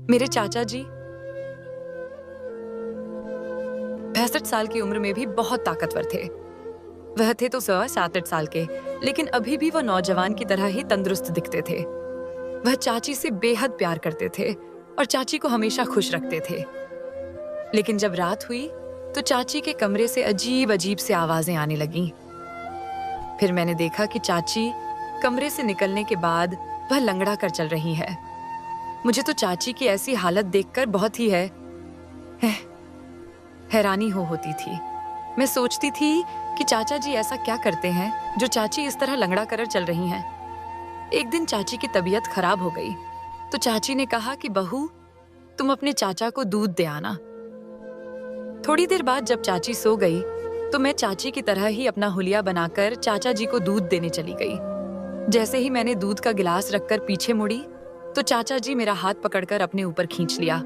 मेरे चाचा जी 65 साल की उम्र में भी बहुत ताकतवर थे। वह थे तो 67 साल के, लेकिन अभी भी वह नौजवान की तरह ही तंदुरुस्त दिखते थे। वह चाची से बेहद प्यार करते थे और चाची को हमेशा खुश रखते थे। लेकिन जब रात हुई तो चाची के कमरे से अजीब अजीब से आवाजें आने लगीं। फिर मैंने देखा कि चाची कमरे से निकलने के बाद वह लंगड़ा कर चल रही है। मुझे तो चाची की ऐसी हालत देखकर बहुत ही हैरानी होती थी। मैं सोचती थी कि चाचा जी ऐसा क्या करते हैं जो चाची इस तरह लंगड़ा कर चल रही हैं। एक दिन चाची की तबीयत खराब हो गई तो चाची ने कहा कि बहू, तुम अपने चाचा को दूध दे आना। थोड़ी देर बाद जब चाची सो गई तो मैं चाची की तरह ही अपना हुलिया बनाकर चाचा जी को दूध देने चली गई। जैसे ही मैंने दूध का गिलास रखकर पीछे मुड़ी तो चाचा जी मेरा हाथ पकड़कर अपने ऊपर खींच लिया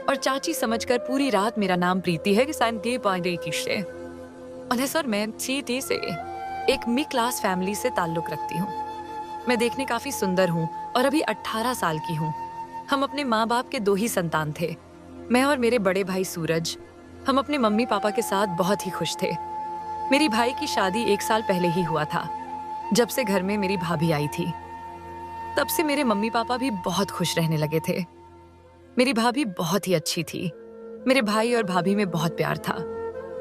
और चाची समझकर पूरी रात मेरा नाम प्रीति है कि सर मैं सीटी से एक मिड क्लास फैमिली से ताल्लुक रखती हूँ। मैं देखने काफी सुंदर हूँ और अभी 18 साल की हूँ। हम अपने माँ बाप के 2 ही संतान थे, मैं और मेरे बड़े भाई सूरज। हम अपने मम्मी पापा के साथ बहुत ही खुश थे। मेरी भाई की शादी 1 साल पहले ही हुआ था, जब से घर में मेरी भाभी आई थी। तब से मेरे मम्मी पापा भी बहुत खुश रहने लगे थे। मेरी भाभी बहुत ही अच्छी थी। मेरे भाई और भाभी में बहुत प्यार था।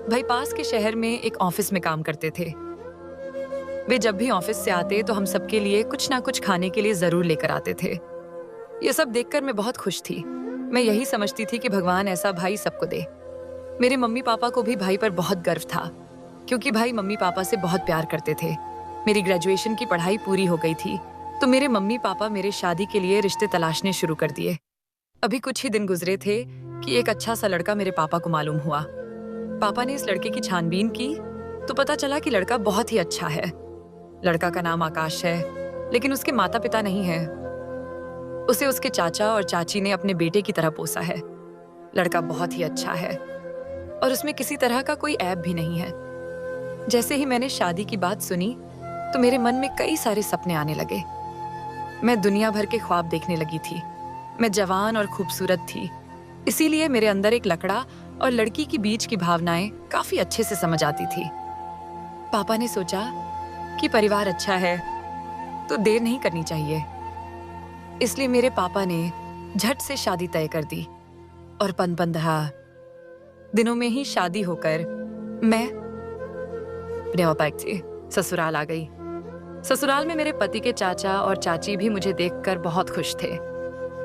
भाई पास के शहर में एक ऑफिस में काम करते थे। वे जब भी ऑफिस से आते तो हम सबके लिए कुछ ना कुछ खाने के लिए जरूर लेकर आते थे। ये सब देखकर मैं बहुत खुश थी। मैं यही समझती थी कि भगवान ऐसा भाई सबको दे। मेरे मम्मी पापा को भी भाई पर बहुत गर्व था, क्योंकि भाई मम्मी पापा से बहुत प्यार करते थे। मेरी ग्रेजुएशन की पढ़ाई पूरी हो गई थी तो मेरे मम्मी पापा मेरे शादी के लिए रिश्ते तलाशने शुरू कर दिए। अभी कुछ ही दिन गुजरे थे कि एक अच्छा सा लड़का मेरे पापा को मालूम हुआ। पापा ने इस लड़के की छानबीन की तो पता चला कि लड़का बहुत ही अच्छा है। लड़का का नाम आकाश है, लेकिन उसके माता पिता नहीं हैं। उसे उसके चाचा और चाची ने अपने बेटे की तरह पोसा है। लड़का बहुत ही अच्छा है और उसमें किसी तरह का कोई ऐब भी नहीं है। जैसे ही मैंने शादी की बात सुनी तो मेरे मन में कई सारे सपने आने लगे। मैं दुनिया भर के ख्वाब देखने लगी थी। मैं जवान और खूबसूरत थी, इसीलिए मेरे अंदर एक लकड़ा और लड़की के बीच की भावनाएं काफी अच्छे से समझ आती थी। पापा ने सोचा कि परिवार अच्छा है तो देर नहीं करनी चाहिए, इसलिए मेरे पापा ने झट से शादी तय कर दी और 15 दिनों में ही शादी होकर मैं ससुराल आ गई। ससुराल में मेरे पति के चाचा और चाची भी मुझे देखकर बहुत खुश थे।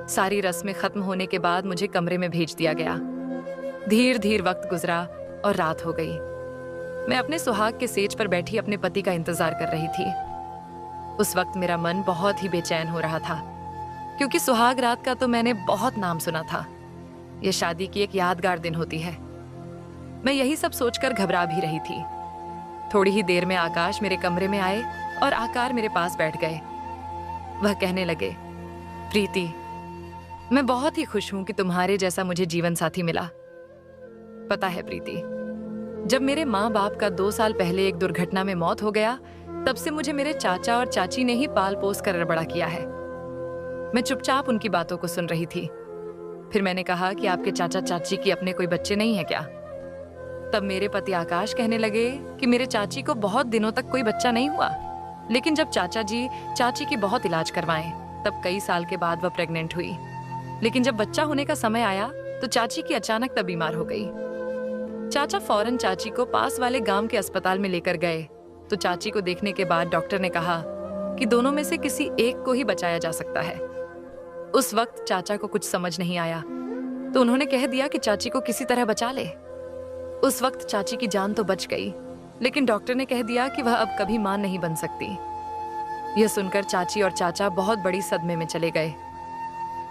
सारी रस्में खत्म होने के बाद मुझे कमरे में भेज दिया गया। धीरे धीरे वक्त गुजरा और रात हो गई। मैं अपने सुहाग के सेज पर बैठी अपने पति का इंतजार कर रही थी। उस वक्त मेरा मन बहुत ही बेचैन हो रहा था, क्योंकि सुहाग रात का तो मैंने बहुत नाम सुना था। यह शादी की एक यादगार दिन होती है। मैं यही सब सोचकर घबरा भी रही थी। थोड़ी ही देर में आकाश मेरे कमरे में आए और आकार मेरे पास बैठ गए। वह कहने लगे, प्रीति, मैं बहुत ही खुश हूं कि तुम्हारे जैसा मुझे जीवन साथी मिला। पता है प्रीति, जब मेरे माँ बाप का 2 साल पहले एक दुर्घटना में मौत हो गया, तब से मुझे मेरे चाचा और चाची ने ही पाल पोस कर बड़ा किया है। मैं चुपचाप उनकी बातों को सुन रही थी। फिर मैंने कहा कि आपके चाचा चाची की अपने कोई बच्चे नहीं है क्या? तब मेरे पति आकाश कहने लगे कि मेरे चाची को बहुत दिनों तक कोई बच्चा नहीं हुआ, लेकिन जब चाचा जी चाची की बहुत इलाज करवाए तब कई साल के बाद वह प्रेग्नेंट हुई। लेकिन जब बच्चा होने का समय आया तो चाची की अचानक तब बीमार हो गई। चाचा फौरन चाची को पास वाले गांव के अस्पताल में लेकर गए तो चाची को देखने के बाद डॉक्टर ने कहा कि दोनों में से किसी एक को ही बचाया जा सकता है। उस वक्त चाचा को कुछ समझ नहीं आया तो उन्होंने कह दिया कि चाची को किसी तरह बचा ले। उस वक्त चाची की जान तो बच गई, लेकिन डॉक्टर ने कह दिया कि वह अब कभी मां नहीं बन सकती। यह सुनकर चाची और चाचा बहुत बड़ी सदमे में चले गए।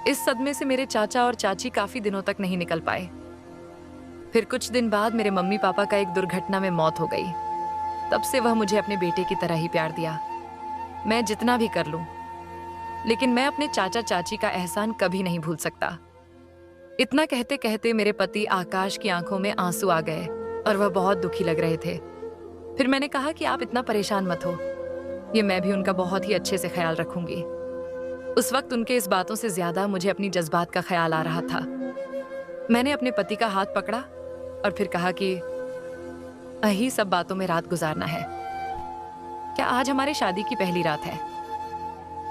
इस सदमे से मेरे चाचा और चाची काफी दिनों तक नहीं निकल पाए। फिर कुछ दिन बाद मेरे मम्मी पापा का एक दुर्घटना में मौत हो गई। तब से वह मुझे अपने बेटे की तरह ही प्यार दिया। मैं जितना भी कर लूं, लेकिन मैं अपने चाचा चाची का एहसान कभी नहीं भूल सकता। इतना कहते कहते मेरे पति आकाश की आंखों में आंसू आ गए और वह बहुत दुखी लग रहे थे। फिर मैंने कहा कि आप इतना परेशान मत हो, ये मैं भी उनका बहुत ही अच्छे से ख्याल रखूंगी। उस वक्त उनके इस बातों से ज्यादा मुझे अपनी जज्बात का ख्याल आ रहा था। मैंने अपने पति का हाथ पकड़ा और फिर कहा कि यही सब बातों में रात गुजारना है। क्या आज हमारी शादी की पहली रात है?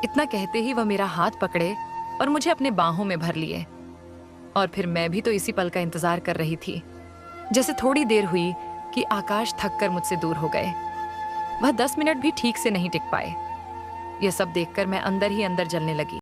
इतना कहते ही वह मेरा हाथ पकड़े और मुझे अपने बाहों में भर लिए। और फिर मैं भी तो इसी पल का इंतजार कर रही थी। जैसे थोड़ी देर हुई कि आकाश थक कर मुझसे दूर हो गए। वह 10 मिनट भी ठीक से नहीं टिक पाए। यह सब देखकर मैं अंदर ही अंदर जलने लगी।